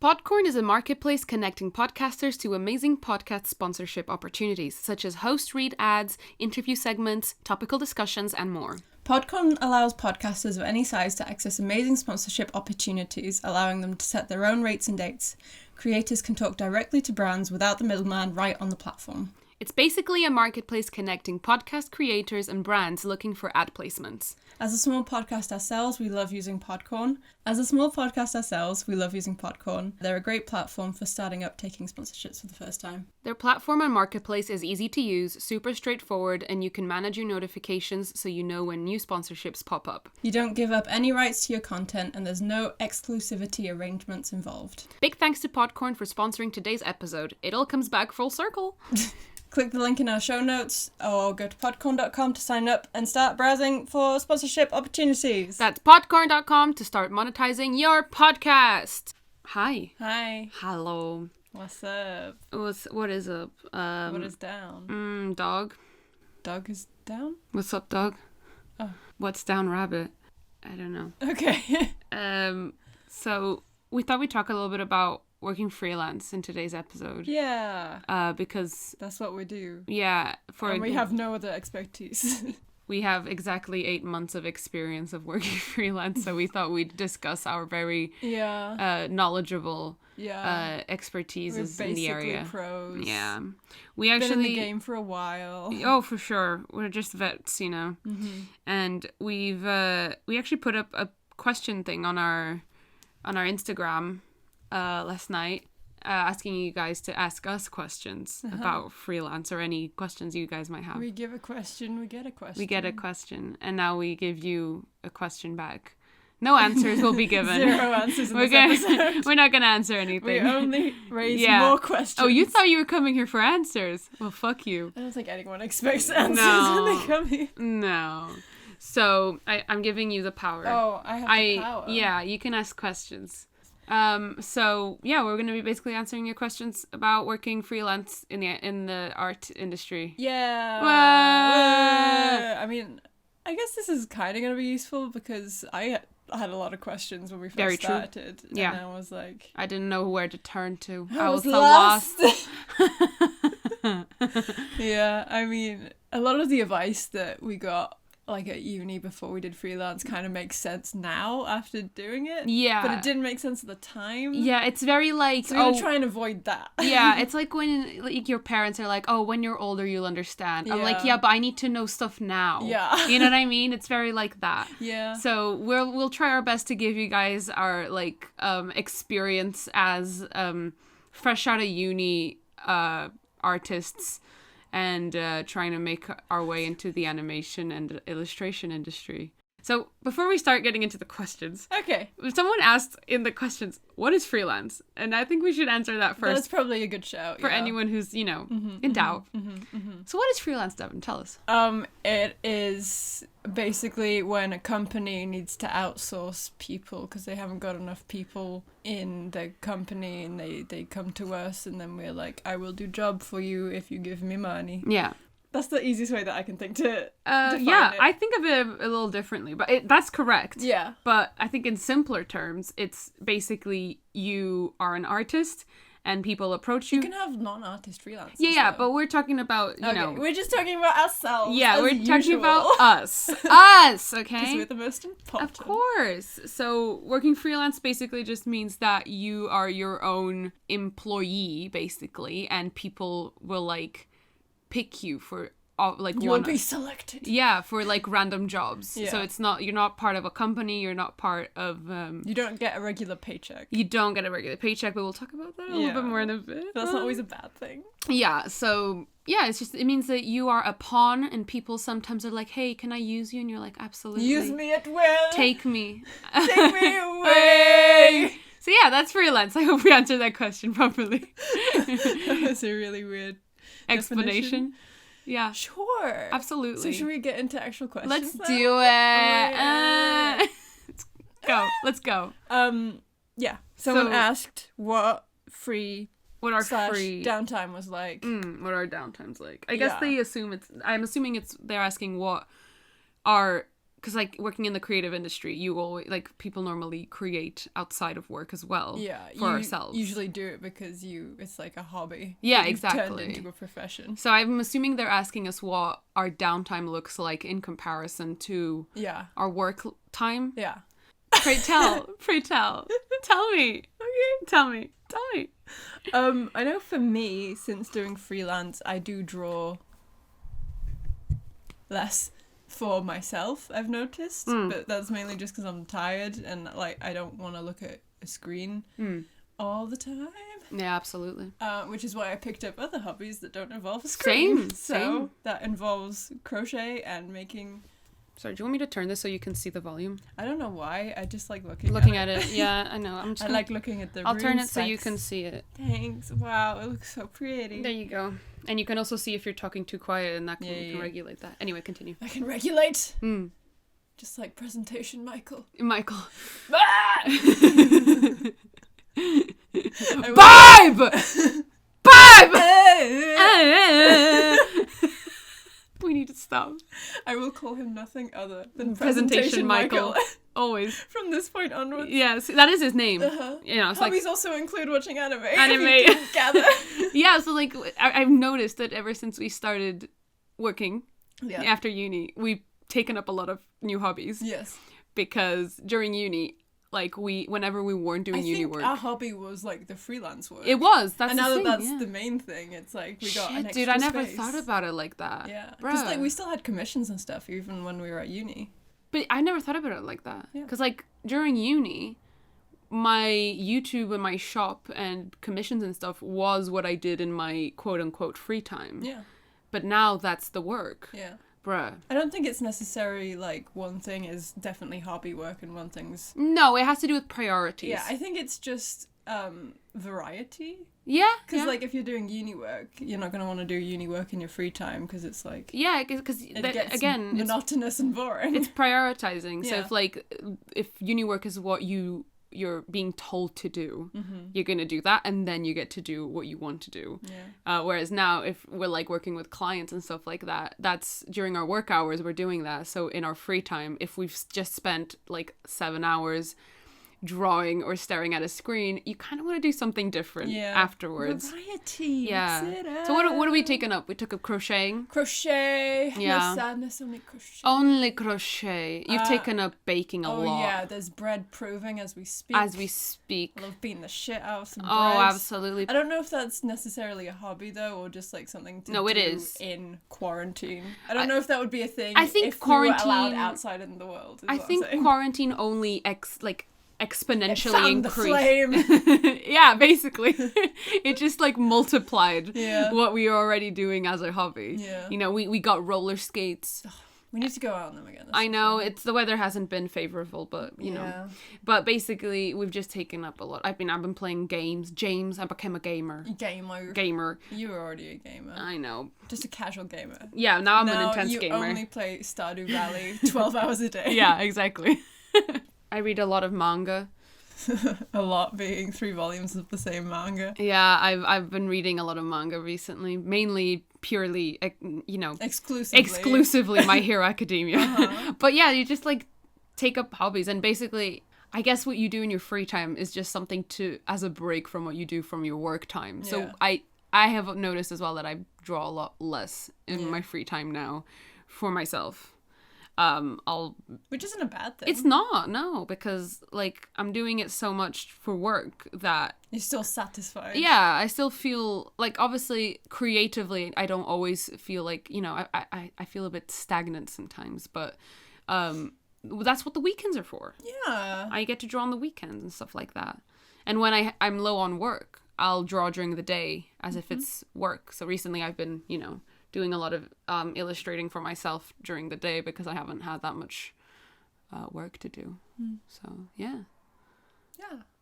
Podcorn is a marketplace connecting podcasters to amazing podcast sponsorship opportunities, such as host read ads, interview segments, topical discussions, and more. Podcorn allows podcasters of any size to access amazing sponsorship opportunities, allowing them to set their own rates and dates. Creators can talk directly to brands without the middleman right on the platform. It's basically a marketplace connecting podcast creators and brands looking for ad placements. As a small podcast ourselves, we love using Podcorn. They're a great platform for starting up taking sponsorships for the first time. Their platform and marketplace is easy to use, super straightforward, and you can manage your notifications so you know when new sponsorships pop up. You don't give up any rights to your content, and there's no exclusivity arrangements involved. Big thanks to Podcorn for sponsoring today's episode. It all comes back full circle. Click the link in our show notes or go to podcorn.com to sign up and start browsing for sponsorship opportunities. That's podcorn.com to start monetizing your podcast. Hi. Hi. Hello. What's up? What is up? What is down? Dog. Dog is down? What's up, dog? Oh. What's down, rabbit? I don't know. Okay. So we thought we'd talk a little bit about working freelance in today's episode. Yeah. Because that's what we do. Yeah. And we have no other expertise. We have exactly 8 months of experience of working freelance, so we thought we'd discuss our very knowledgeable expertise in the area. Basically pros. Yeah. We Been actually in the game for a while. Oh, for sure. We're just vets, you know. Mm-hmm. And we actually put up a question thing on our Instagram last night, asking you guys to ask us questions about freelance or any questions you guys might have. We give a question, we get a question. We get a question, and now we give you a question back. No answers will be given. 0 answers in this episode. We're not going to answer anything. We only raise more questions. Oh, you thought you were coming here for answers? Well, fuck you. I don't think anyone expects answers when they come here. No. So, I'm giving you the power. Oh, I have the power. Yeah, you can ask questions. So yeah, we're going to be basically answering your questions about working freelance in the art industry. Yeah. I mean, I guess this is kind of going to be useful because I had a lot a when we first started. Yeah. And I was like, I didn't know where to turn to. I was so lost. Yeah, I mean, a lot of the advice that we got like at uni before we did freelance kind of makes sense now after doing it. Yeah. But it didn't make sense at the time. Yeah, it's very like... So we're going to try and avoid that. Yeah, it's like when like your parents are like, oh, when you're older, you'll understand. I'm like, yeah, but I need to know stuff now. Yeah. You know what I mean? It's very like that. Yeah. So we'll try our best to give you guys our like experience as fresh out of uni artists and trying to make our way into the animation and illustration industry. So before we start getting into the questions, okay, someone asked in the questions, what is freelance? And I think we should answer that first. That's probably a good shout for anyone who's, in doubt. So what is freelance, Devin? Tell us. It is basically when a company needs to outsource people because they haven't got enough people in the company, and they come to us, and then we're like, I will do job for you if you give me money. Yeah. That's the easiest way that I can think to define yeah, it. I think of it a little differently, but that's correct. Yeah. But I think in simpler terms, it's basically you are an artist and people approach you. You can have non-artist freelancers. Yeah, though. but we're talking about, you know. We're just talking about ourselves. Yeah, we're usual. talking about us. Us, okay? Because we're the most important. Of course. So working freelance basically just means that you are your own employee, basically, and people will, like, pick you for like you will be selected. Yeah, for like random jobs. Yeah. So you're not part of a company, you're not part of you don't get a regular paycheck. You don't get a regular paycheck, but we'll talk about that a little bit more in a bit. That's not always a bad thing. Yeah, so yeah, it means that you are a pawn, and people sometimes are like, hey, can I use you? And you're like, absolutely. Use me at will. Take me. Take me away. So yeah, that's freelance. I hope we answered that question properly. That was a really weird explanation. Yeah. Sure. Absolutely. So should we get into actual questions? Let's then? do it. Let's go. Yeah. Someone asked what our free downtime was like. What our downtime's like. I guess I'm assuming they're asking what our because like working in the creative industry, you always like people normally create outside of work as well. Yeah, for ourselves. Usually do it because it's like a hobby. Yeah, that you've exactly. Turned into a profession. So I'm assuming they're asking us what our downtime looks like in comparison to our work time. Yeah. Pray tell. Tell me. Okay. Tell me. I know for me, since doing freelance, I do draw less for myself, I've noticed, but that's mainly just because I'm tired and like I don't want to look at a screen all the time. Yeah, absolutely. Which is why I picked up other hobbies that don't involve a screen. Same. That involves crochet and making. Sorry, do you want me to turn this so you can see the volume? I don't know why. I just like looking at it. Yeah, I know. I'm just like looking at the I'll turn it specs. so you can see it. Thanks. Wow, it looks so pretty. There you go. And you can also see if you're talking too quiet, and that you can regulate that. Anyway, continue. I can regulate. Just like presentation, Michael. Vibe! We need to stop. I will call him nothing other than Presentation Michael. Always. From this point onwards. Yes, that is his name. You know, hobbies also include watching anime. Gather. Yeah, so like I've noticed that ever since we started working after uni, we've taken up a lot of new hobbies. Yes. Because during uni, like whenever we weren't doing uni work, our hobby was like the freelance work. It was. That's and the now thing, that's the main thing. It's like we got an extra dude, I never space. thought about it like that. Yeah, because like we still had commissions and stuff even when we were at uni. But I never thought about it like that. Yeah. Because like during uni, my YouTube and my shop and commissions and stuff was what I did in my quote unquote free time. Yeah. But now that's the work. Yeah. Bruh. I don't think it's necessarily like one thing is definitely hobby work and one thing's... No, it has to do with priorities. Yeah, I think it's just variety. Yeah. Because like if you're doing uni work, you're not going to want to do uni work in your free time because it's like... Yeah, because again... monotonous and boring. It's prioritizing. Yeah. So if uni work is what you're being told to do, you're gonna do that, and then you get to do what you want to do. Whereas now, if we're like working with clients and stuff like that, that's during our work hours we're doing that. So in our free time, if we've just spent like 7 hours drawing or staring at a screen, you kind of want to do something different afterwards. Variety. Yeah. So what are we taking up? We took up crocheting. Crochet. Yeah. No sadness, only crochet. Only crochet. You've taken up baking a lot. Oh yeah, there's bread proving as we speak. I love beating the shit out of some bread. Oh, absolutely. I don't know if that's necessarily a hobby though, or just like something to do it is. in quarantine. I don't know if that would be a thing. I think if quarantine. we were allowed outside in the world. I think quarantine only exponentially found increased. The flame. Yeah, basically. It just like multiplied Yeah. what we were already doing as a hobby. Yeah. You know, we got roller skates. We need to go out on them again. I know, it's the weather hasn't been favorable, but you know. But basically we've just taken up a lot. I've been playing games. James, I became a gamer. Gamer. You were already a gamer. I know. Just a casual gamer. Yeah, now I'm an intense you gamer. only play Stardew Valley 12 hours a day. Yeah, exactly. I read a lot of manga. A lot being 3 volumes of the same manga. Yeah, I've been reading a lot of manga recently, mainly purely, exclusively My Hero Academia. But yeah, you just like take up hobbies, and basically, I guess what you do in your free time is just something as a break from what you do from your work time. So I have noticed as well that I draw a lot less in my free time now for myself. Which isn't a bad thing. It's not, no, because like I'm doing it so much for work that you're still satisfied. Yeah, I still feel like, obviously creatively I don't always feel like, you know, I feel a bit stagnant sometimes, but that's what the weekends are for. Yeah, I get to draw on the weekends and stuff like that. And when I'm low on work, I'll draw during the day as if it's work. So recently I've been, you know, doing a lot of illustrating for myself during the day because I haven't had that much work to do. So, yeah.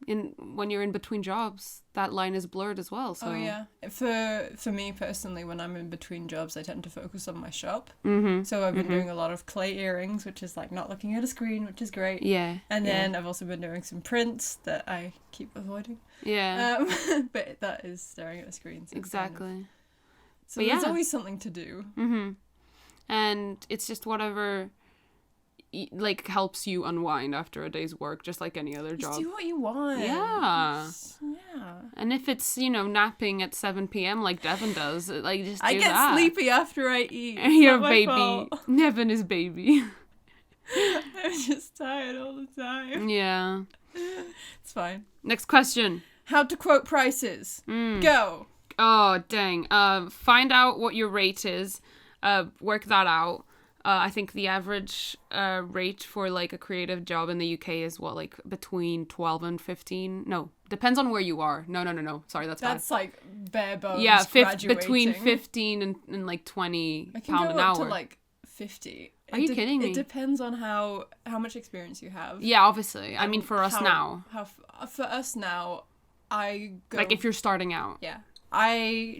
And when you're in between jobs, that line is blurred as well. So. Oh, yeah. For me personally, when I'm in between jobs, I tend to focus on my shop. So I've been doing a lot of clay earrings, which is like not looking at a screen, which is great. Yeah. And then I've also been doing some prints that I keep avoiding. Yeah. But that is staring at a screen. So exactly. So there's always something to do. And it's just whatever like helps you unwind after a day's work, just like any other job. Just do what you want. Yeah. Yeah. And if it's, napping at 7 p.m. like Devin does, like just do I get that. sleepy after I eat. Your Not my baby. fault. Devin is baby. I'm just tired all the time. Yeah. It's fine. Next question. How to quote prices. Go. Oh, dang. Find out what your rate is. Work that out. I think the average rate for like a creative job in the UK is what, like between 12 and 15? No, depends on where you are. No. Sorry, that's bad. That's like bare bones. Yeah, graduating. between 15 and like 20 I can pound go an up hour. to like 50. Are you kidding me? It depends on how much experience you have. Yeah, obviously. I mean, for us now. For us now, I go... Like if you're starting out. Yeah.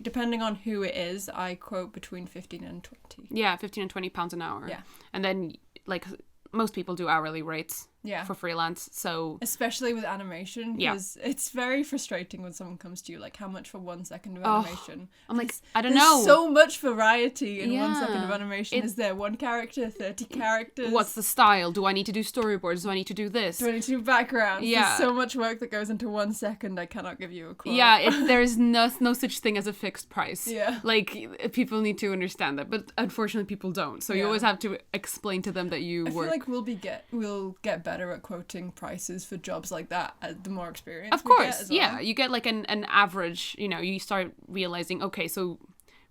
Depending on who it is, I quote between 15 and 20. Yeah, 15 and 20 pounds an hour. Yeah. And then, like, most people do hourly rates for freelance, so... Especially with animation, because it's very frustrating when someone comes to you, like, how much for 1 second of animation? I'm like, I don't know. There's so much variety in 1 second of animation. Is there 1 character, 30 characters? What's the style? Do I need to do storyboards? Do I need to do this? Do I need to do backgrounds? Yeah. There's so much work that goes into 1 second, I cannot give you a quote. Yeah, there's no such thing as a fixed price. Yeah. Like, people need to understand that, but unfortunately people don't. So you always have to explain to them that you I work... feel like we'll get better at quoting prices for jobs like that the more experience of we get course, as well. yeah. You get like an average, you start realizing, okay, so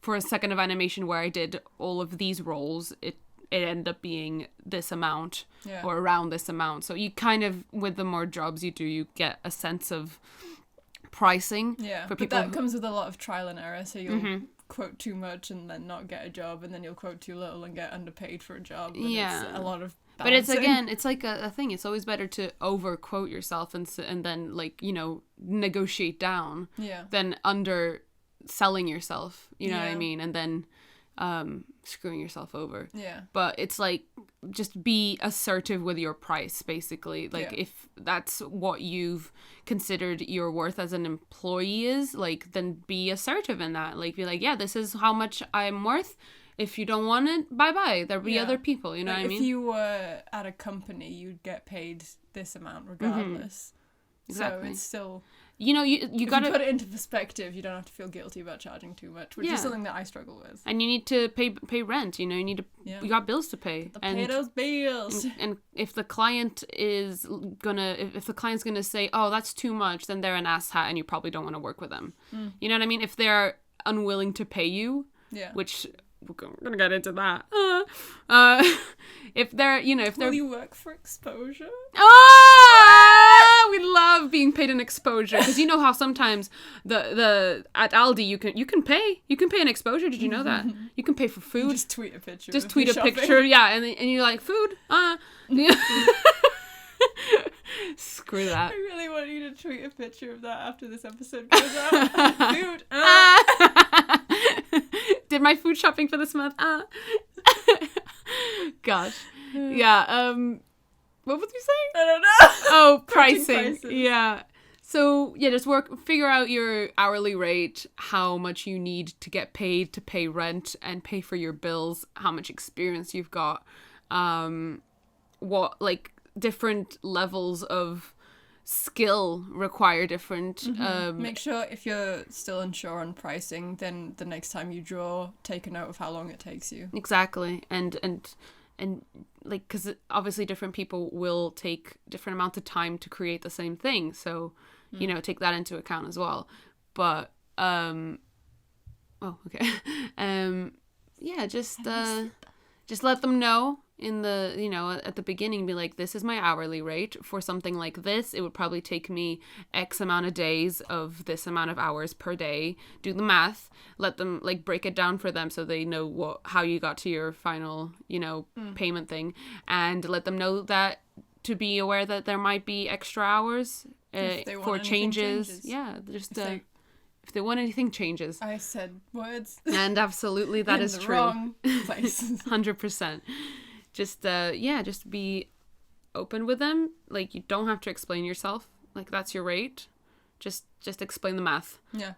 for a second of animation where I did all of these roles, it ended up being this amount or around this amount. So you kind of, with the more jobs you do, you get a sense of pricing. Yeah, for but people that comes with a lot of trial and error, so you'll quote too much and then not get a job, and then you'll quote too little and get underpaid for a job. And it's a lot of balancing. But it's, again, it's like a thing. It's always better to over quote yourself and then, like, negotiate down than under selling yourself, you know what I mean? And then screwing yourself over. Yeah. But it's like, just be assertive with your price, basically. Like, if that's what you've considered your worth as an employee is, like, then be assertive in that. Like, be like, yeah, this is how much I'm worth. If you don't want it, bye-bye. There'll be other people, you know what I mean? If you were at a company, you'd get paid this amount regardless. Exactly. So it's still... you gotta... put it into perspective, you don't have to feel guilty about charging too much, which is something that I struggle with. And you need to pay rent, you need to... You got bills to pay. Pay those bills! And if the client is gonna... If the client's gonna say, oh, that's too much, then they're an asshat and you probably don't want to work with them. You know what I mean? If they're unwilling to pay you, which... We're gonna get into that. If they're, if they're... Will you work for exposure? We love being paid in exposure, because you know how sometimes the at Aldi you can pay an exposure. Did you know that? You can pay for food. You just tweet a picture. Just tweet a picture, and you're like, food. Screw that. I really want you to tweet a picture of that after this episode goes out. Food. Did my food shopping for this month. Gosh. Yeah. What was you saying? I don't know. Oh, pricing. Prices. Yeah. So just figure out your hourly rate, how much you need to get paid to pay rent and pay for your bills, how much experience you've got, what, like, different levels of skill require different Make sure, if you're still unsure on pricing, then the next time you draw, take a note of how long it takes you. Exactly. And like, because obviously different people will take different amounts of time to create the same thing, so take that into account as well. But just let them know in the at the beginning, be like, this is my hourly rate for something like this. It would probably take me X amount of days of this amount of hours per day. Do the math. Let them, like, break it down for them so they know how you got to your final payment thing, and let them know that, to be aware that there might be extra hours for changes. Yeah, just if they want anything changes. I said words. And absolutely, that is true. Wrong places. 100%. Just be open with them. Like, you don't have to explain yourself. Like, that's your rate. Just explain the math. Yeah.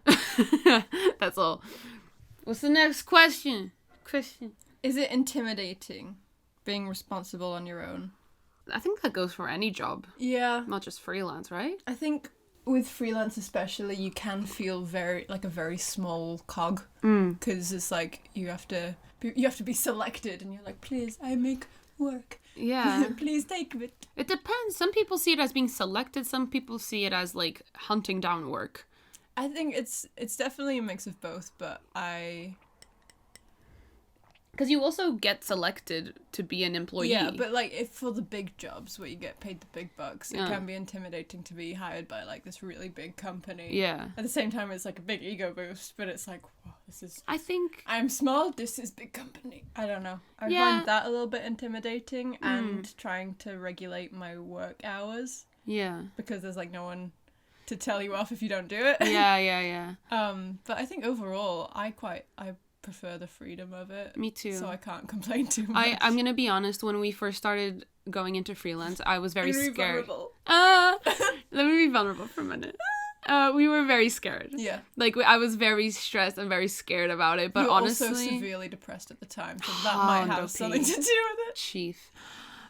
That's all. What's the next question? Is it intimidating being responsible on your own? I think that goes for any job, Yeah. not just freelance, right? I think with freelance especially, you can feel very like a very small cog, because it's like you have to be selected, and you're like, please, I make work. Yeah. Please take it. It depends. Some people see it as being selected. Some people see it as like hunting down work. I think it's definitely a mix of both, but Because you also get selected to be an employee. yeah, but like if for the big jobs where you get paid the big bucks, it can be intimidating to be hired by like this really big company. Yeah. At the same time, it's like a big ego boost, but it's like, whoa, this is. I think I'm small. This is big company. I don't know. I find that a little bit intimidating, and trying to regulate my work hours. Yeah. Because there's like no one to tell you off if you don't do it. Yeah. But I think overall, I prefer the freedom of it. Me too. So I can't complain too much. I'm gonna be honest. When we first started going into freelance, I was very scared. Vulnerable. Let me be vulnerable for a minute. We were very scared. Yeah. Like I was very stressed and very scared about it. But you were honestly, also severely depressed at the time, so that might have something to do with it. Chief.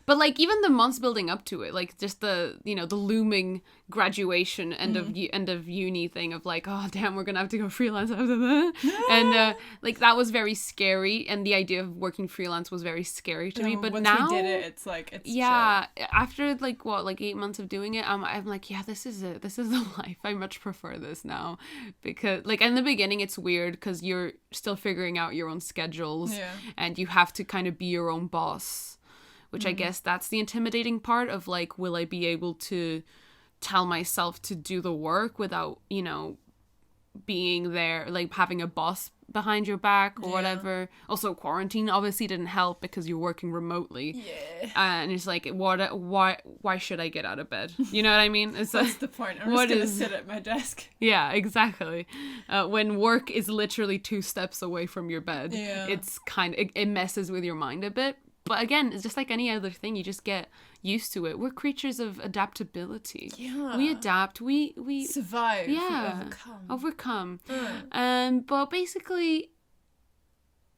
But like even the months building up to it, like just the the looming graduation end of uni thing of like, oh damn, we're gonna have to go freelance after that, and like that was very scary, and the idea of working freelance was very scary to me. But once now we did it, it's like it's chill. After like 8 months of doing it, I'm like, yeah, this is it. This is the life. I much prefer this now, because like in the beginning it's weird because you're still figuring out your own schedules, and you have to kind of be your own boss. Which I guess that's the intimidating part of like, will I be able to tell myself to do the work without, being there, like having a boss behind your back or whatever. Also, quarantine obviously didn't help because you're working remotely. Yeah. And it's like, why should I get out of bed? You know what I mean? It's That's the point. I'm just going to sit at my desk. Yeah, exactly. When work is literally 2 steps away from your bed, it's it messes with your mind a bit. But again, it's just like any other thing. You just get used to it. We're creatures of adaptability. Yeah. We adapt. We survive. Yeah. We overcome. But basically,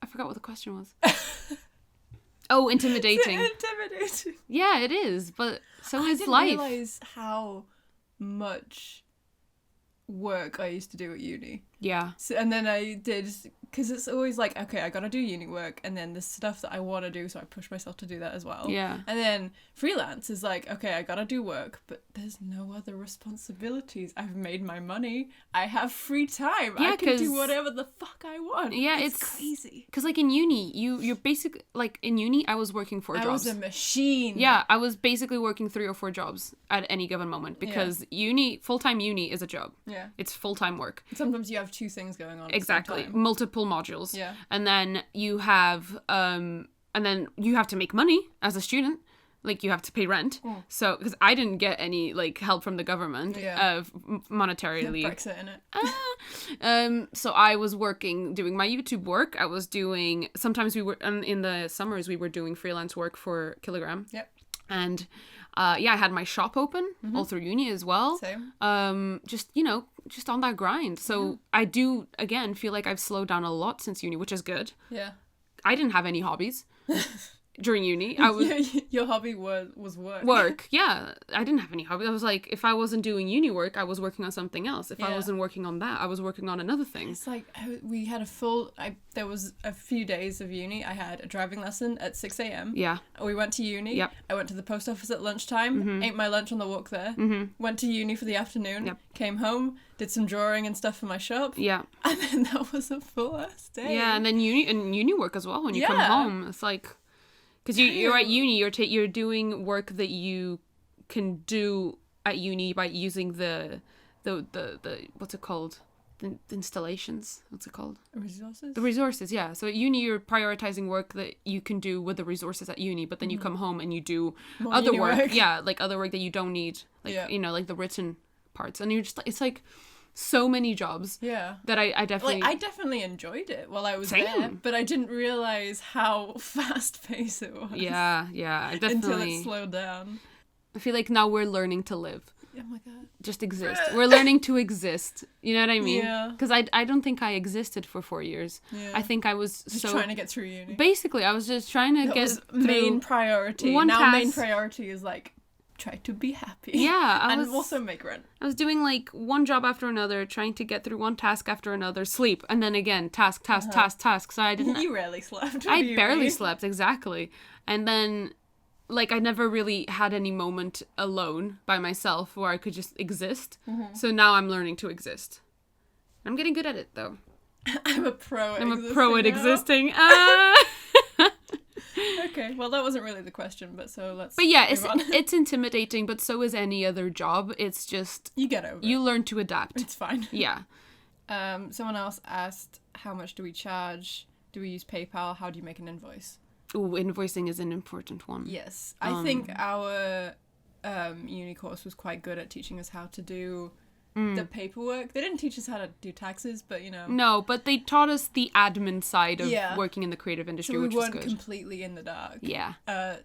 I forgot what the question was. Oh, intimidating. Intimidating. Yeah, it is. But so is life. I didn't realize how much work I used to do at uni. Yeah. So, and then I did, because it's always like, okay, I gotta do uni work, and then there's stuff that I want to do, so I push myself to do that as well. Yeah. And then freelance is like, okay, I gotta do work, but there's no other responsibilities. I've made my money. I have free time. Yeah, I can do whatever the fuck I want. Yeah, it's crazy. Because like in uni, you're basically, like in uni, I was working 4 jobs. I was a machine. Yeah, I was basically working 3 or 4 jobs at any given moment, because full-time uni is a job. Yeah. It's full-time work. Sometimes you have 2 things going on. Exactly. Multiple modules. Yeah. And then you have to make money as a student. Like, you have to pay rent. So, because I didn't get any, like, help from the government monetarily. Brexit in it. So I was doing my YouTube work. I was doing, sometimes we were, in the summers, we were doing freelance work for Kilogram. Yep. And, I had my shop open all through uni as well. Same. Just on that grind. So I do, again, feel like I've slowed down a lot since uni, which is good. Yeah. I didn't have any hobbies during uni. Your hobby was work. Work, yeah. I didn't have any hobbies. I was like, if I wasn't doing uni work, I was working on something else. If I wasn't working on that, I was working on another thing. It's like, we had there was a few days of uni. I had a driving lesson at 6 a.m. Yeah. We went to uni. Yep. I went to the post office at lunchtime, ate my lunch on the walk there, went to uni for the afternoon, came home, did some drawing and stuff for my shop. Yeah. And then that was a full ass day. Yeah, and then uni work as well when you come home. It's like, because you're at uni, you're doing work that you can do at uni by using the what's it called? The installations. What's it called? Resources? The resources, yeah. So at uni, you're prioritizing work that you can do with the resources at uni, but then you come home and you do more other uni work. Yeah, like other work that you don't need, like, like the written parts. And you're just, it's like so many jobs that I definitely... Like, I definitely enjoyed it while I was there, but I didn't realize how fast-paced it was. Yeah, I definitely... Until it slowed down. I feel like now we're learning to live. Oh my god. Just exist. We're learning to exist. You know what I mean? Yeah. Because I don't think I existed for 4 years. Yeah. I think I was Just trying to get through uni. Basically, I was just trying to That get was through main priority. one Now task. main priority is like try to be happy. Yeah, and also make rent. I was doing like one job after another, trying to get through one task after another, sleep, and then again task. So I didn't. You rarely slept. I barely slept, exactly. And then, like, I never really had any moment alone by myself where I could just exist. So now I'm learning to exist. I'm getting good at it, though. I'm a pro at existing. Okay, well, that wasn't really the question, but so let's. But yeah, move on. it's intimidating, but so is any other job. It's just You get over it. you learn to adapt. It's fine. Yeah. Someone else asked, how much do we charge? Do we use PayPal? How do you make an invoice? Ooh, invoicing is an important one. Yes. I think our uni course was quite good at teaching us how to do the paperwork. They didn't teach us how to do taxes, but you know. No, but they taught us the admin side of Yeah. working in the creative industry, So we which was weren't good. completely in the dark. Yeah.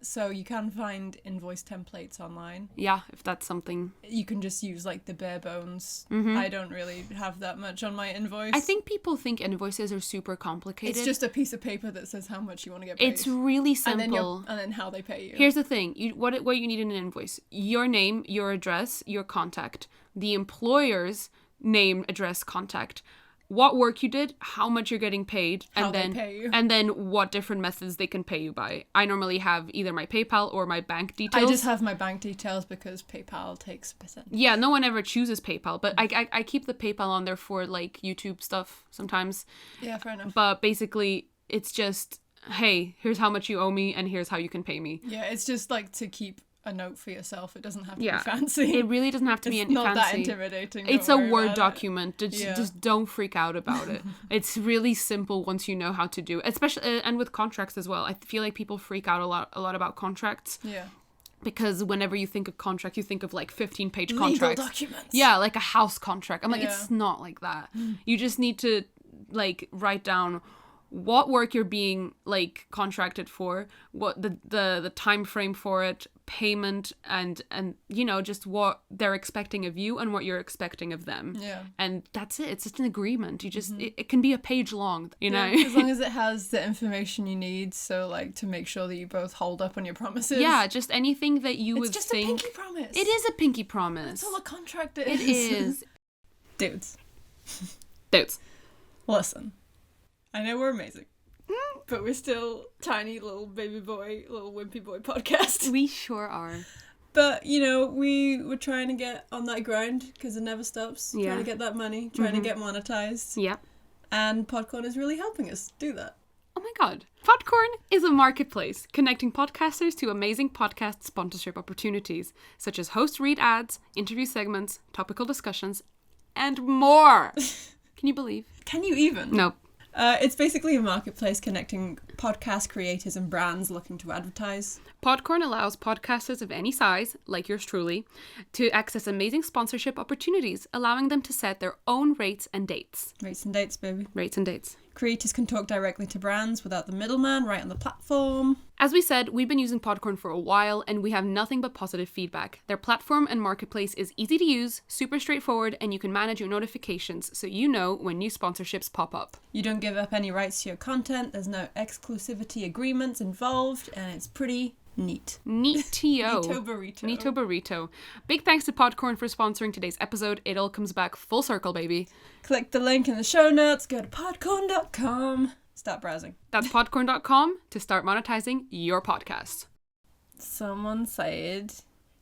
So you can find invoice templates online. Yeah, if that's something. You can just use like the bare bones. Mhm. I don't really have that much on my invoice. I think people think invoices are super complicated. it's just a piece of paper that says how much you want to get paid. It's really and simple. then how they pay you. Here's the thing. What you need in an invoice. Your name, your address, your contact. The employer's name, address, contact. What work you did, how much you're getting paid, How and they then pay you. and then what different methods they can pay you by. I normally have either my PayPal or my bank details. I just have my bank details because PayPal takes a percent. Yeah, no one ever chooses PayPal, but I keep the PayPal on there for like YouTube stuff sometimes. Yeah, fair enough. But basically, it's just, hey, here's how much you owe me, and here's how you can pay me. Yeah, it's just like to keep a note for yourself. It doesn't have to Yeah. be fancy. It really doesn't have to be It's not fancy. that intimidating. It's don't a worry Word about it. document. Yeah. Just don't freak out about it. It's really simple once you know how to do it. Especially and with contracts as well. I feel like people freak out a lot about contracts Yeah. because whenever you think of contract, you think of like 15-page Legal contracts. documents. Yeah, like a house contract. I'm like, Yeah. it's not like that. You just need to like write down what work you're being like contracted for, what the time frame for it, payment, and you know, just what they're expecting of you and what you're expecting of them. Yeah. And that's it. It's just an agreement. You just it can be a page long, you know. Yeah, as long as it has the information you need, so like to make sure that you both hold up on your promises. Yeah, just anything that you would It's just think. a pinky promise. It is a pinky promise. That's all a contract It is. is. Dudes, Dudes. listen. I know we're amazing, but we're still tiny little baby boy, little wimpy boy podcast. We sure are. But, you know, we were trying to get on that grind because it never stops. Yeah. Trying to get that money, trying to get monetized. Yep. And Podcorn is really helping us do that. Oh my god. Podcorn is a marketplace connecting podcasters to amazing podcast sponsorship opportunities, such as host read ads, interview segments, topical discussions, and more. Can you believe? Can you even? No. It's basically a marketplace connecting podcast creators and brands looking to advertise. Podcorn allows podcasters of any size, like yours truly, to access amazing sponsorship opportunities, allowing them to set their own rates and dates. Rates and dates, baby. Rates and dates. Creators can talk directly to brands without the middleman right on the platform. As we said, we've been using Podcorn for a while and we have nothing but positive feedback. Their platform and marketplace is easy to use, super straightforward, and you can manage your notifications so you know when new sponsorships pop up. You don't give up any rights to your content, there's no exclusivity agreements involved, and it's pretty neat. Neato. Neato burrito. Neato burrito. Big thanks to Podcorn for sponsoring today's episode. It all comes back full circle, baby. Click the link in the show notes, go to podcorn.com, start browsing. That's podcorn.com to start monetizing your podcast. Someone said,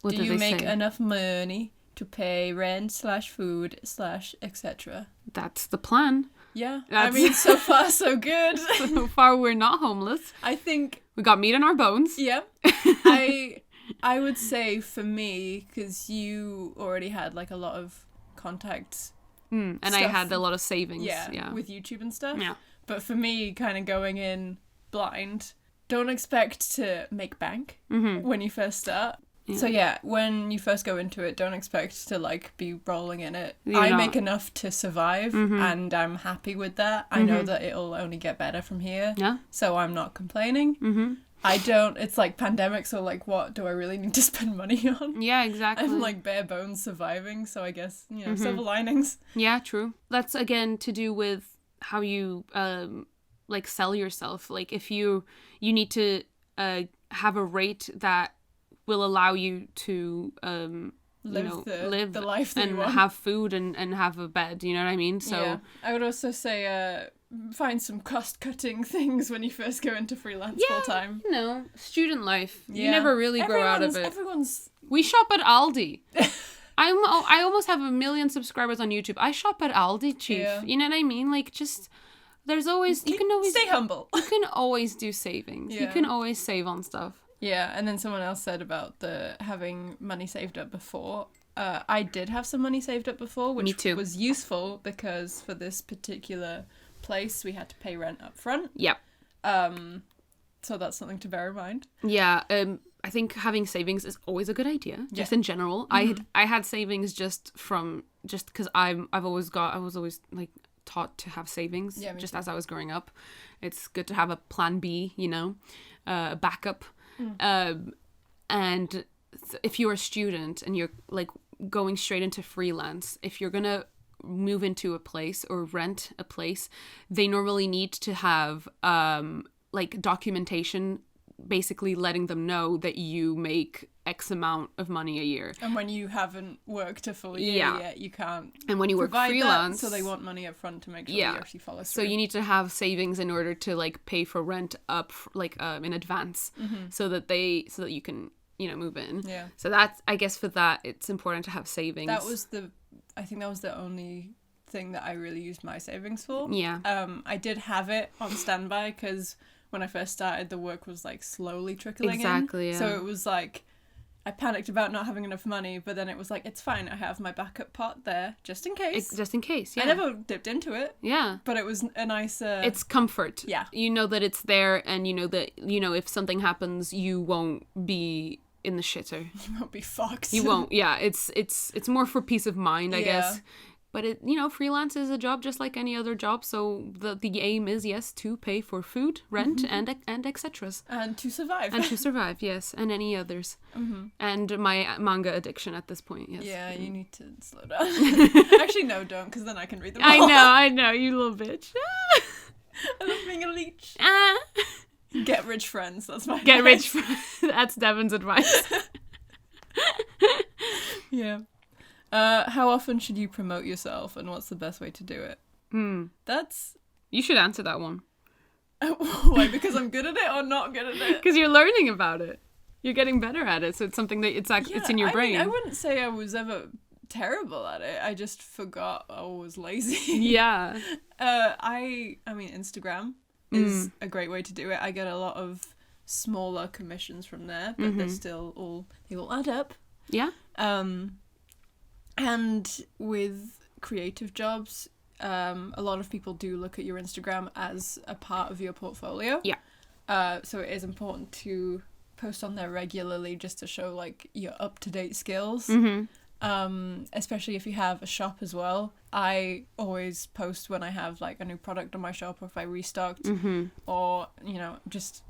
What do did you they make say? enough money to pay rent / food / etc.? That's the plan. Yeah, That's- I mean, so far so good. So far, we're not homeless. I think, We got meat in our bones. yeah, I would say for me, because you already had like a lot of contacts, And I Stuff. had a lot of savings. yeah, Yeah. with YouTube and stuff. Yeah. But for me, kind of going in blind, don't expect to make bank when you first start. Yeah. So yeah, when you first go into it, don't expect to like be rolling in it. You're I not. make enough to survive, and I'm happy with that. I know that it'll only get better from here, Yeah. so I'm not complaining. I don't. It's like pandemic, so like, what do I really need to spend money on? Yeah, exactly. I'm like bare bones surviving, so I guess, silver linings. Yeah, true. That's again to do with how you like sell yourself. Like if you need to have a rate that will allow you to Live live the life that and you want. have food and have a bed. You know what I mean? So yeah. I would also say find some cost cutting things when you first go into freelance full time. Student life. You never really grow out of it. Everyone's. We shop at Aldi. I almost have 1 million subscribers on YouTube. I shop at Aldi, chief. Yeah. You know what I mean? Like, just there's always you can always stay humble. You can always do savings. Yeah. You can always save on stuff. Yeah, and then someone else said about the having money saved up before. I did have some money saved up before, which Me too. was useful because for this particular place we had to pay rent up front. Yep. So that's something to bear in mind. Yeah. I think having savings is always a good idea, just in general. I had savings just because I was always like taught to have savings just as I was growing up. It's good to have a plan B, a backup. And if you're a student and you're like going straight into freelance, if you're gonna move into a place or rent a place, they normally need to have like documentation basically letting them know that you make X amount of money a year. And when you haven't worked a full year yet, you can't. And when you work freelance, so they want money up front to make sure you actually follow through. So you need to have savings in order to like pay for rent up like in advance, so that you can move in. Yeah. So that's, I guess for that it's important to have savings. I think that was the only thing that I really used my savings for. Yeah. I did have it on standby because when I first started, the work was like slowly trickling in. Exactly. Yeah. So it was like I panicked about not having enough money, but then it was like, it's fine. I have my backup pot there just in case. Just in case. Yeah. I never dipped into it. Yeah. But it was a nice. It's comfort. Yeah. You know that it's there, and you know that if something happens, you won't be in the shitter. You won't be fucked. You won't. Yeah. It's more for peace of mind, I guess. But it, freelance is a job just like any other job. So the aim is, yes, to pay for food, rent, and etc. And to survive. And to survive, yes, and any others. And my manga addiction at this point, yes. Yeah, you need to slow down. Actually, no, don't, because then I can read them all. all. I know, you little bitch. I love being a leech. Get rich friends, that's my Get rich friends. That's Devin's advice. Yeah. How often should you promote yourself, and what's the best way to do it? That's... You should answer that one. Why? Because I'm good at it or not good at it? Because you're learning about it. You're getting better at it, so it's something that it's in your brain. I wouldn't say I was ever terrible at it. I just forgot I was lazy. Yeah. I mean, Instagram is a great way to do it. I get a lot of smaller commissions from there, but they're still they all add up. Yeah. And with creative jobs, a lot of people do look at your Instagram as a part of your portfolio. Yeah. So it is important to post on there regularly just to show like your up-to-date skills. Especially if you have a shop as well. I always post when I have like a new product on my shop, or if I restocked, or just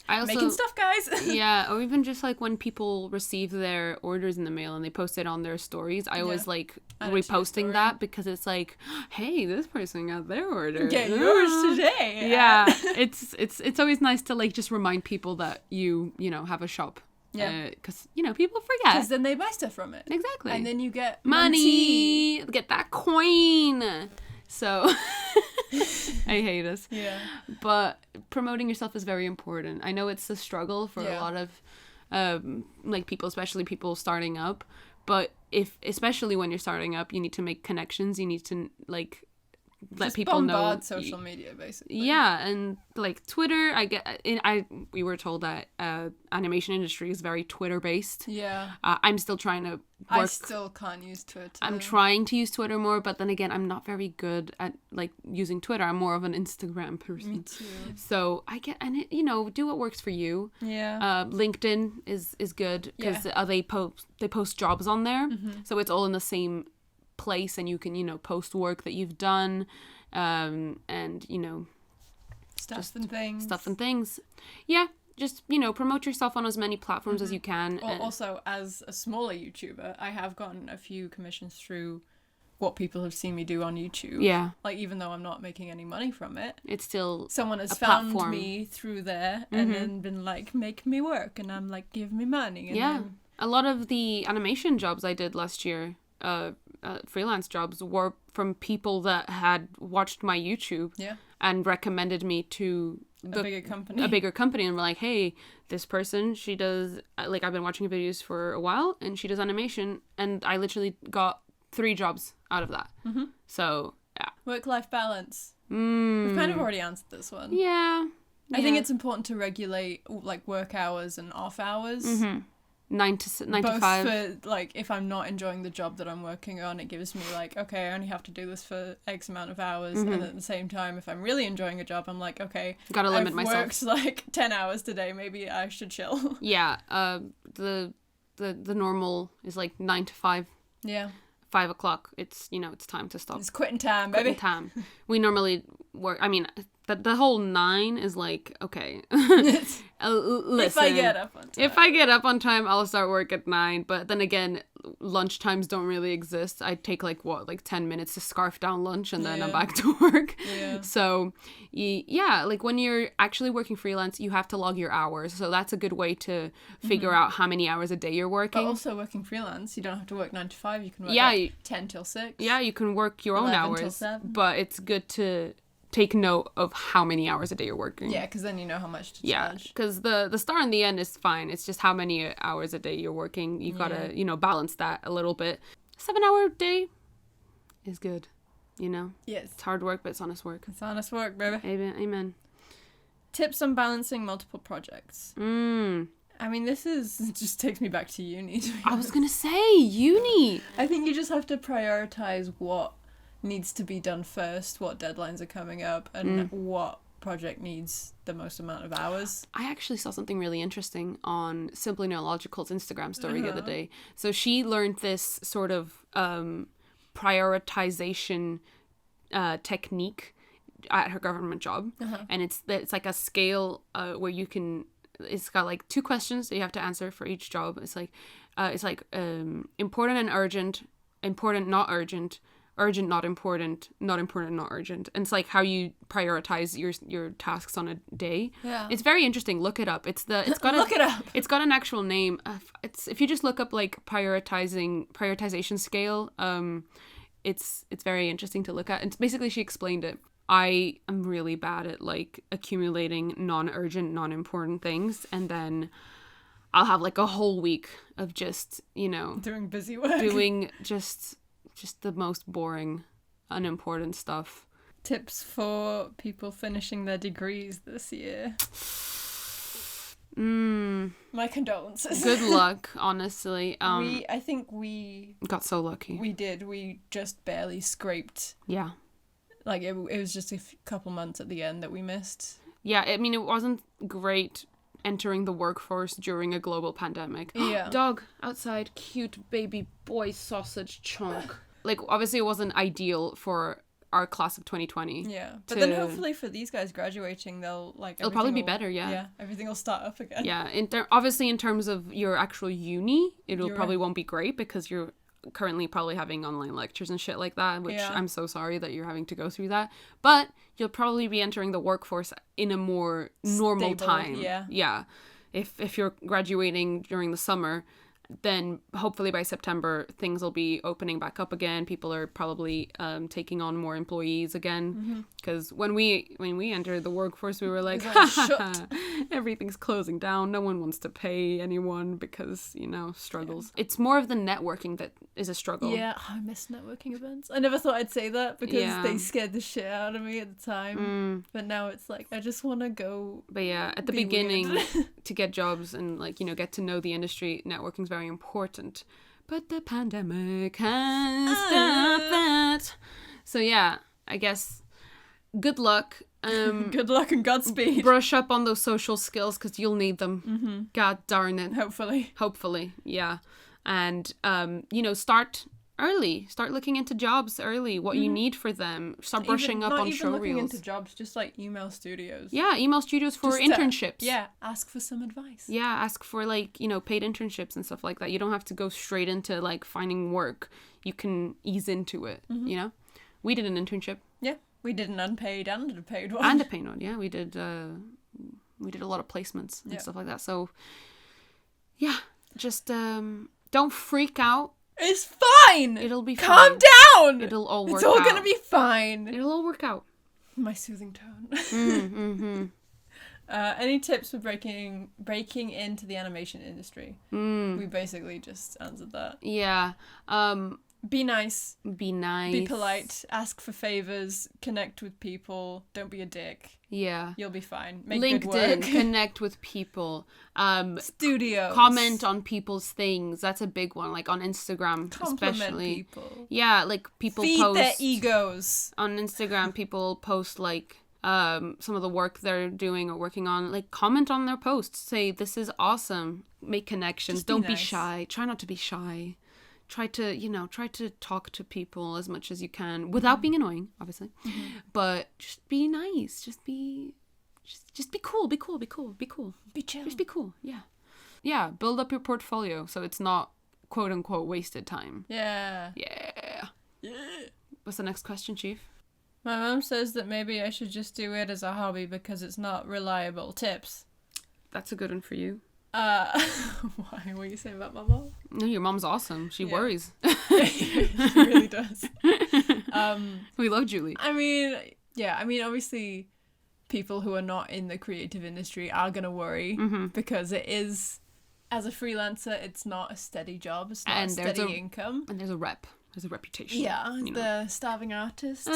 making stuff, guys. Yeah, or even just like when people receive their orders in the mail and they post it on their stories, I always like reposting that, because it's like, hey, this person got their order. Get yours today. Yeah. It's always nice to like just remind people that you have a shop. Yeah. Because people forget. Because then they buy stuff from it. Exactly. And then you get money. Get that coin. So I hate us. Yeah. But promoting yourself is very important. I know it's a struggle for a lot of like people, especially people starting up. But especially when you're starting up, you need to make connections. You need to like let people know. Bombard social media, basically. Yeah, and like Twitter, we were told that animation industry is very Twitter based. Yeah. I'm still trying to work. I still can't use Twitter. I'm trying to use Twitter more, but then again, I'm not very good at like using Twitter. I'm more of an Instagram person. Me too. So do what works for you. Yeah. LinkedIn is good because they post jobs on there, so it's all in the same place, and you can post work that you've done, and stuff and things. Yeah, just, promote yourself on as many platforms as you can. Also, as a smaller YouTuber, I have gotten a few commissions through what people have seen me do on YouTube. Yeah. Like, even though I'm not making any money from it, It's still someone has a found platform. me through there and then been like, make me work, and I'm like, give me money. And Yeah. then... A lot of the animation jobs I did last year, freelance jobs, were from people that had watched my YouTube and recommended me to a bigger company. And were like, hey, this person, she does, like, I've been watching videos for a while and she does animation, and I literally got 3 jobs out of that. So, yeah. Work-life balance. We've kind of already answered this one. Yeah. I think it's important to regulate, like, work hours and off hours. 9 to 5. Both for, like, if I'm not enjoying the job that I'm working on, it gives me, like, okay, I only have to do this for X amount of hours. And at the same time, if I'm really enjoying a job, I'm like, okay, gotta limit myself. I've worked, like, 10 hours today. Maybe I should chill. Yeah. The normal is, like, 9 to 5. Yeah. 5 o'clock, it's, it's time to stop. It's quitting time, baby. Quitting time. We normally work, I mean, the whole 9 is like, okay. Listen, if I get up on time. If I get up on time, I'll start work at 9. But then again, lunch times don't really exist. I take, like 10 minutes to scarf down lunch, and then I'm back to work. Yeah. So, yeah, like when you're actually working freelance, you have to log your hours. So that's a good way to figure out how many hours a day you're working. But also working freelance, you don't have to work 9 to 5. You can work 10 till 6. Yeah, you can work your own hours. Till 7. But it's good to take note of how many hours a day you're working. Yeah, because then you know how much to charge. Yeah, because the start and the end is fine. It's just how many hours a day you're working. You gotta, balance that a little bit. 7-hour day is good, Yes. It's hard work, but it's honest work. It's honest work, baby. Amen. Tips on balancing multiple projects. I mean, this just takes me back to uni. I was gonna say, uni. I think you just have to prioritize what needs to be done first, what deadlines are coming up, and what project needs the most amount of hours. I actually saw something really interesting on Simply Neological's Instagram story the other day. So she learned this sort of prioritization technique at her government job, and it's like a scale where you can. It's got like 2 questions that you have to answer for each job. It's like important and urgent, important not urgent, urgent not important, not important not urgent. And it's like how you prioritize your tasks on a day. Yeah, it's very interesting. Look it up. It's got look it up. It's got an actual name. It's if you just look up like prioritization scale. It's very interesting to look at. And basically she explained it. I am really bad at like accumulating non-urgent, non-important things, and then I'll have like a whole week of just, doing busy work. Doing just the most boring, unimportant stuff. Tips for people finishing their degrees this year. My condolences. Good luck, honestly. I think we got so lucky. We did. We just barely scraped. Yeah. Like, it was just a couple months at the end that we missed. Yeah, I mean, it wasn't great entering the workforce during a global pandemic. Yeah. Dog outside, cute baby boy sausage chunk. Like, obviously it wasn't ideal for our class of 2020. Yeah. But then hopefully for these guys graduating, they'll, like... It'll probably be better, yeah. Yeah, everything will start up again. Yeah, obviously in terms of your actual uni, probably won't be great because you're currently probably having online lectures and shit like that, which I'm so sorry that you're having to go through that, but you'll probably be entering the workforce in a more normal time. Yeah, if you're graduating during the summer, then hopefully by September things will be opening back up again. People are probably taking on more employees again, because when we entered the workforce, we were like, everything's closing down, no one wants to pay anyone because struggles. It's more of the networking that is a struggle. I miss networking events. I never thought I'd say that because they scared the shit out of me at the time, but now it's like I just want to go. But yeah, at the beginning to get jobs and get to know the industry, networking's very important, but the pandemic has stopped that. So yeah, I guess good luck. Good luck and Godspeed. Brush up on those social skills because you'll need them. God darn it. Hopefully, yeah. And start early. Start looking into jobs early, what you need for them. Start brushing up on show Not even looking reels. into jobs, just like email studios. Yeah, email studios for Just internships. ask for some advice. Yeah, ask for like, you know, paid internships and stuff like that. You don't have to go straight into like finding work. You can ease into it, you know? We did an internship. Yeah, we did an unpaid and a paid one. And a paid one, yeah. We did a lot of placements and stuff like that. So, yeah, just don't freak out. It's fine. It'll be fine. Calm down. It'll all work out. It's all gonna be fine. It'll all work out. My soothing tone. Any tips for breaking into the animation industry? We basically just answered that. Yeah. Be nice. Be nice. Be polite. Ask for favors. Connect with people. Don't be a dick. Yeah. You'll be fine. Make LinkedIn, good work. connect with people. Studios. Comment on people's things. That's a big one. Like on Instagram, Compliment especially. people. Yeah, like people Feed post their egos. on Instagram. People post like some of the work they're doing or working on. Like comment on their posts. Say this is awesome. Make connections. Just be Don't be nice. shy. Try not to be shy. Try to talk to people as much as you can without being annoying, obviously. But just be nice. Just be cool. Be cool. Be cool. Be cool. Be chill. Just be cool. Yeah. Yeah. Build up your portfolio so it's not quote unquote wasted time. Yeah. Yeah. Yeah. What's the next question, Chief? My mum says that maybe I should just do it as a hobby because it's not reliable. Tips. That's a good one for you. Why? What are you saying about my mom? No, your mom's awesome. She worries. She really does. We love Julie. I mean, obviously people who are not in the creative industry are going to worry because it is, as a freelancer, it's not a steady job. It's not a steady income. And there's a reputation. Yeah, you know. the starving artists.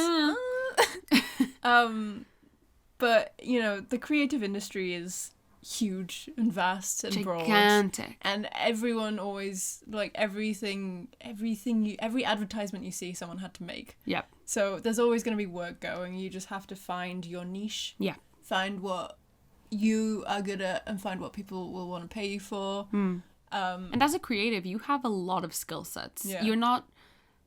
But, you know, the creative industry is huge and vast and gigantic. Broad. And everyone always, like, every advertisement you see, someone had to make. Yep. So there's always going to be work going. You just have to find your niche. Yeah. Find what you are good at and find what people will want to pay you for. And as a creative, you have a lot of skill sets. Yeah. You're not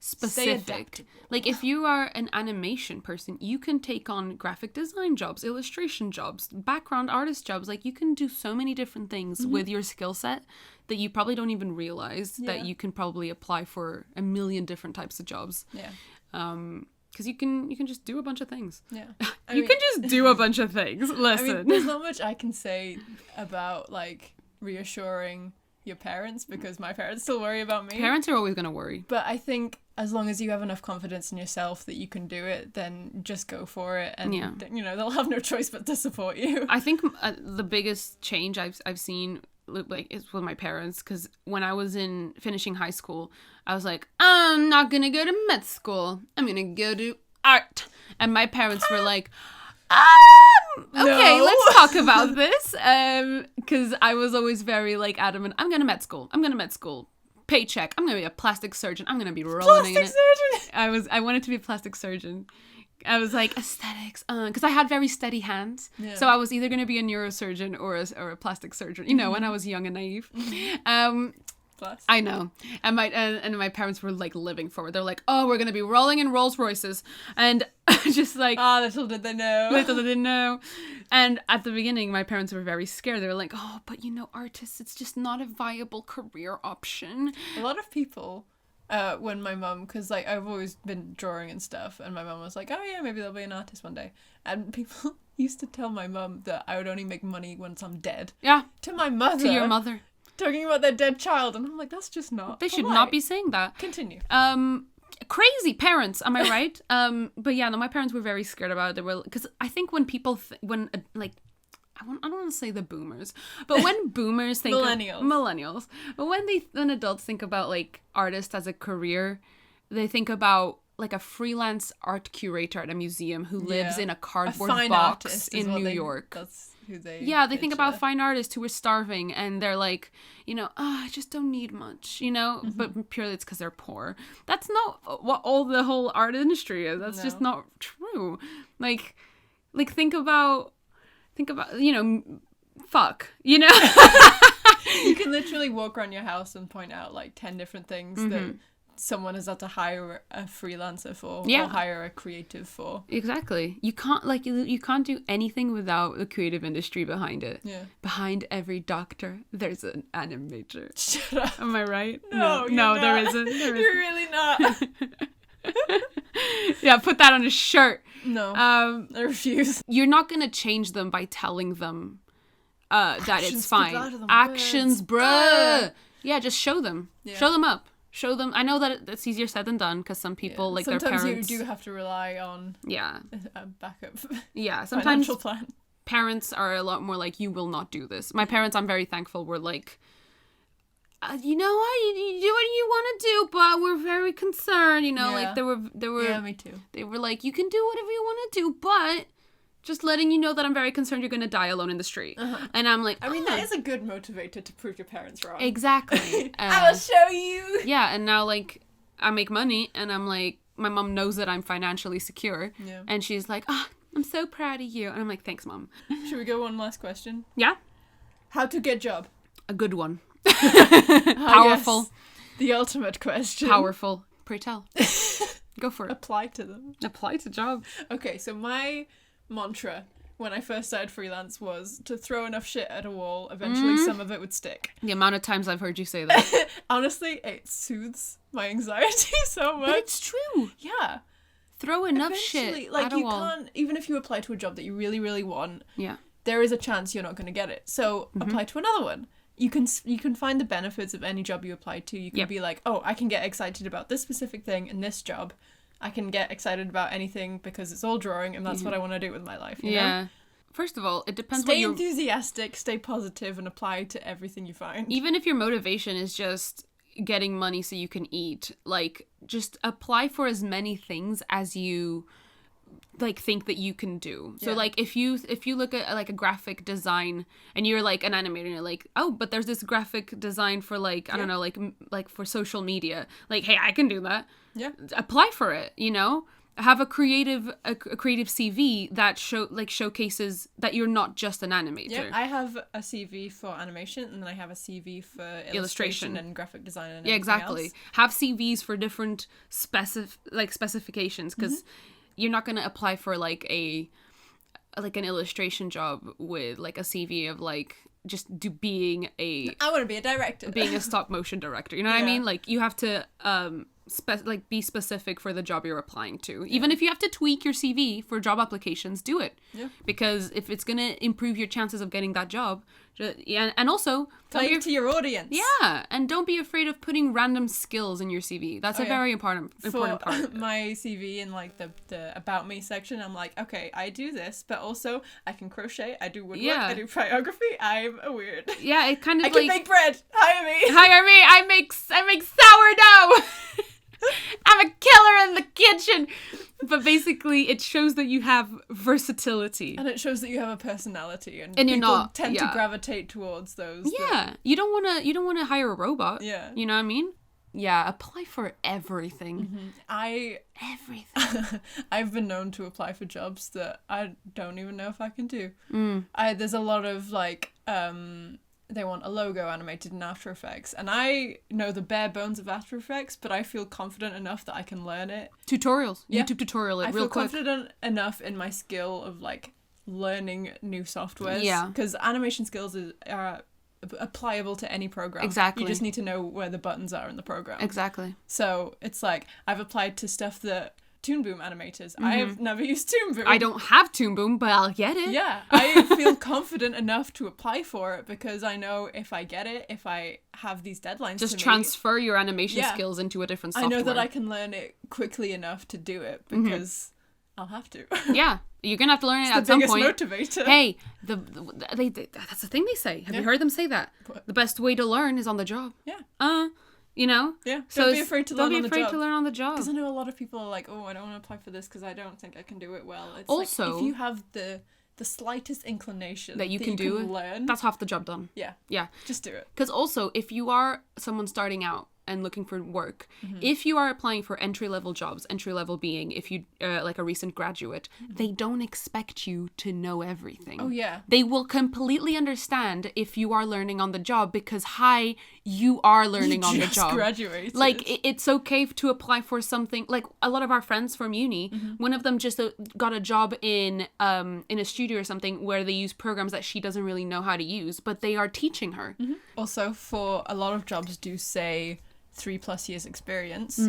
Stay specific. adaptable. Like if you are an animation person, you can take on graphic design jobs, illustration jobs, background artist jobs. Like you can do so many different things with your skill set that you probably don't even realize that you can probably apply for a million different types of jobs. Yeah. Because you can just do a bunch of things. Yeah. You can just do a bunch of things. Listen. I mean, there's not much I can say about, like, reassuring your parents because my parents still worry about me. Parents are always going to worry. But I think as long as you have enough confidence in yourself that you can do it, then just go for it. And, you know, they'll have no choice but to support you. I think the biggest change I've seen like is with my parents, because when I was in finishing high school, I was like, I'm not going to go to med school. I'm going to go to art. And my parents were like, okay, let's talk about this. Because I was always very like adamant. I'm going to med school. Paycheck. I'm going to be a plastic surgeon. I'm going to be rolling in it. Surgeon. I wanted to be a plastic surgeon. I was like aesthetics, because I had very steady hands. Yeah. So I was either going to be a neurosurgeon or a plastic surgeon. You know, when I was young and naive. Plus. I know. And my parents were like living for it. They're like, oh, we're going to be rolling in Rolls Royces. And just like, little did they know. Little did they know. And at the beginning, my parents were very scared. They were like, oh, but you know, artists, it's just not a viable career option. A lot of people, when my mum, because like I've always been drawing and stuff, and my mum was like, oh yeah, maybe there'll be an artist one day. And people used to tell my mum that I would only make money once I'm dead. Yeah. To my mother. To your mother. Talking about their dead child, and I'm like, that's just not. They should polite. not be saying that. Continue. Crazy parents, am I right? But yeah, no, my parents were very scared about it. They were, because I think when people I don't want to say the boomers, but when boomers think millennials, but when adults think about like artists as a career, they think about like a freelance art curator at a museum who lives in a cardboard box in New York. That's who they. Yeah, they think about fine artists who are starving and they're like, you know, I just don't need much, you know, but purely it's because they're poor. That's not what the whole art industry is. That's just not true. Like think about, you know, fuck, you know? You can literally walk around your house and point out like 10 different things that someone has had to hire a freelancer for Yeah. or hire a creative for. Exactly. You can't you can't do anything without the creative industry behind it. Yeah. Behind every doctor, there's an animator. Shut up. Am I right? No, no, you're there not. isn't. There You're isn't. really not. Yeah, put that on a shirt. No, I refuse. You're not gonna change them by telling them that Actions it's speak fine. louder than Actions, words. bruh. Yeah, just show them. Yeah. Show them up. Show them. I know that it's easier said than done because some people like their Sometimes parents. you do have to rely on Yeah, a backup yeah. Sometimes financial plan. parents are a lot more like, you will not do this. My parents, I'm very thankful, were like, you know what, you do what you want to do, but we're very concerned. You know, Yeah. like they were. Yeah, me too. They were like, you can do whatever you want to do, but just letting you know that I'm very concerned you're going to die alone in the street. And I'm like, I mean, that is a good motivator to prove your parents wrong. exactly. I will show you. Yeah, and now, like, I make money, and I'm like, my mom knows that I'm financially secure. Yeah. And she's like, I'm so proud of you. And I'm like, thanks, Mom. Should we go one last question? Yeah? How to get job? A good one. Ah, Powerful. yes. The ultimate question. Powerful. Pray tell. Go for it. Apply to them. Apply to job. Okay, so my mantra when I first started freelance was to throw enough shit at a wall, eventually some of it would stick. The amount of times I've heard you say that. Honestly, it soothes my anxiety so much. But it's true. Yeah. Throw enough Eventually, shit like at a you wall. can't, even if you apply to a job that you really, really want, Yeah. there is a chance you're not going to get it. So apply to another one. You can find the benefits of any job you apply to. You can Yep. be like, oh, I can get excited about this specific thing in this job. I can get excited about anything because it's all drawing and that's what I want to do with my life. You know? Yeah. First of all, it depends what Stay your... enthusiastic, stay positive, and apply to everything you find. Even if your motivation is just getting money so you can eat, like, just apply for as many things as you like think that you can do. So Yeah. like if you look at like a graphic design and you're like an animator and you're like, oh, but there's this graphic design for like, I don't know, like for social media, like, hey, I can do that. Yeah. Apply for it, you know? Have a creative CV that showcases that you're not just an animator. Yeah, I have a CV for animation and then I have a CV for illustration and graphic design and Yeah, everything exactly. else. Have CVs for different specifications because you're not going to apply for like an illustration job with like a CV of like just being a I want to be a director. being a stop motion director. You know what I Yeah. mean? Like you have to be specific for the job you're applying to. Even if you have to tweak your CV for job applications, do it. Yeah. Because if it's going to improve your chances of getting that job, and also Play don't it to your audience. yeah, and don't be afraid of putting random skills in your CV. That's a yeah. very important For part. my CV in like the about me section, I'm like, okay, I do this, but also I can crochet, I do woodwork, Yeah. I do choreography, I'm a weird. Yeah, it kind of I like can bake bread. Hire me. hire me. I make sourdough. I'm a killer in the kitchen. But basically, it shows that you have versatility. And it shows that you have a personality, and And you're people not, tend yeah. to gravitate towards those. Yeah, you don't want to hire a robot. Yeah. You know what I mean? Yeah, apply for everything. Everything. I've been known to apply for jobs that I don't even know if I can do. Mm. There's a lot of like they want a logo animated in After Effects, and I know the bare bones of After Effects, but I feel confident enough that I can learn it. Tutorials. Yeah. YouTube tutorial it I real feel quick. confident enough in my skill of like learning new softwares. Yeah. Because animation skills are applicable to any program. Exactly. You just need to know where the buttons are in the program. Exactly. So it's like I've applied to stuff that Toon Boom animators. I have never used Toon Boom. I don't have Toon Boom, but I'll get it. Yeah, I feel confident enough to apply for it because I know if I get it, if I have these deadlines Just to meet, transfer your animation Yeah. skills into a different I software. know that I can learn it quickly enough to do it because I'll have to. Yeah, you're gonna have to learn it It's at the some biggest point. motivator. Hey, they that's the thing they say. Have you Yeah. heard them say that? What? The best way to learn is on the job. Yeah. You know. Yeah. So Don't be it's- afraid to don't learn be on the afraid job. to learn on the job. Because I know a lot of people are like, oh, I don't want to apply for this because I don't think I can do it well. It's Also- like, if you have the slightest inclination That you can do it, learn, That's half the job done. yeah, Yeah. just do it. Because also, if you are someone starting out and looking for work, if you are applying for entry-level jobs, entry-level being if you like a recent graduate, they don't expect you to know everything. Oh yeah. They will completely understand if you are learning on the job because, hi, you are learning You on the just job. graduated. Like, it's okay to apply for something. Like, a lot of our friends from uni, one of them just got a job in a studio or something where they use programs that she doesn't really know how to use, but they are teaching her. Also, for a lot of jobs do say 3+ years experience.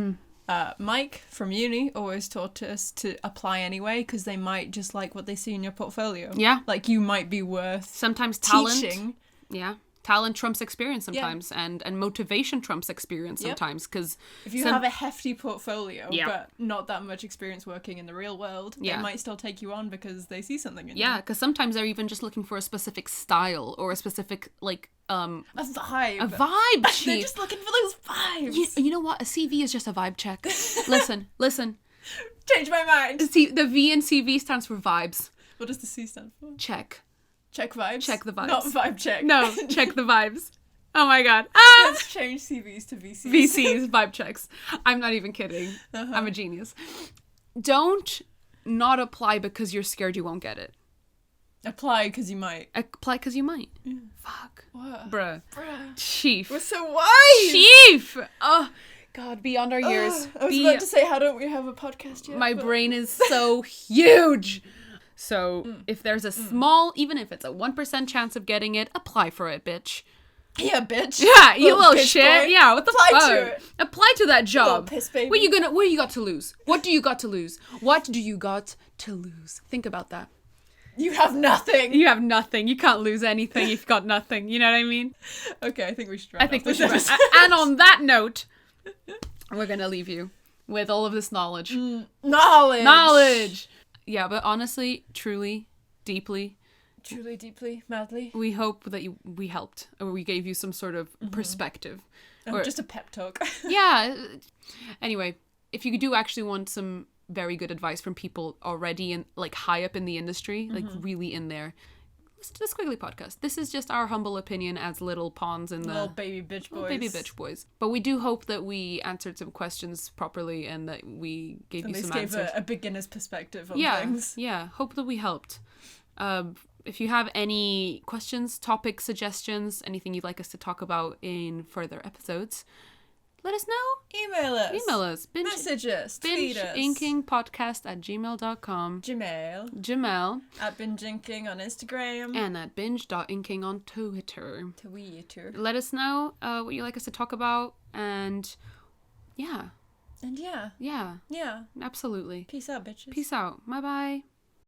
Mike from uni always taught us to apply anyway, because they might just like what they see in your portfolio. Yeah. Like, you might be worth Sometimes talent. teaching. Yeah. Talent trumps experience sometimes, and motivation trumps experience Yep. sometimes, because If you have a hefty portfolio, Yeah. but not that much experience working in the real world, Yeah. they might still take you on because they see something in yeah, you. because sometimes they're even just looking for a specific style or a specific like A vibe. a vibe. They're Chief. just looking for those vibes. You know what? A CV is just a vibe check. Listen. Change my mind. The V in CV stands for vibes. What does the C stand for? Check. Check vibes? Check the vibes. Not vibe check. No, check the vibes. Oh my god. Let's change CVs to VCs. VCs, vibe checks. I'm not even kidding. I'm a genius. Don't not apply because you're scared you won't get it. Apply because you might. Apply because you might. Fuck. What? Bruh. Bruh. Chief. We're so wise! Chief! Oh, God, beyond our years. I was about to say, how don't we have a podcast yet? My but- brain is so huge. So, if there's a small, even if it's a 1% chance of getting it, apply for it, bitch. Yeah, bitch. Yeah, you Little little piss shit. boy. Yeah, what the Apply fuck? to it. Apply to that job. piss baby. What you got to lose? What do you got to lose? What do you got to lose? Think about that. You have nothing. You have nothing. You can't lose anything. You've got nothing. You know what I mean? Okay, I think we should wrap I think up we this should. episode. And on that note, we're gonna leave you with all of this knowledge. Knowledge. Yeah, but honestly, truly, deeply, Truly, deeply, madly. we hope that we helped, or we gave you some sort of perspective. Oh, Or- just a pep talk. Yeah. Anyway, if you do actually want some very good advice from people already and like high up in the industry, like really in there, listen to the Squiggly podcast. This is just our humble opinion as little pawns in the Little baby bitch boys. little baby bitch boys. But we do hope that we answered some questions properly and that we gave At you least some gave answers. a beginner's perspective on Yeah, things. yeah. Hope that we helped. If you have any questions, topic suggestions, anything you'd like us to talk about in further episodes, let us know. Email us. Email us. Message us. Tweet us. bingeinkingpodcast@gmail.com. Gmail. Jamel. At bingeinking on Instagram. And at binge.inking on Twitter. Twitter. Let us know what you'd like us to talk about. And yeah, And yeah. yeah, Yeah. absolutely. Peace out, bitches. Peace out. Bye-bye.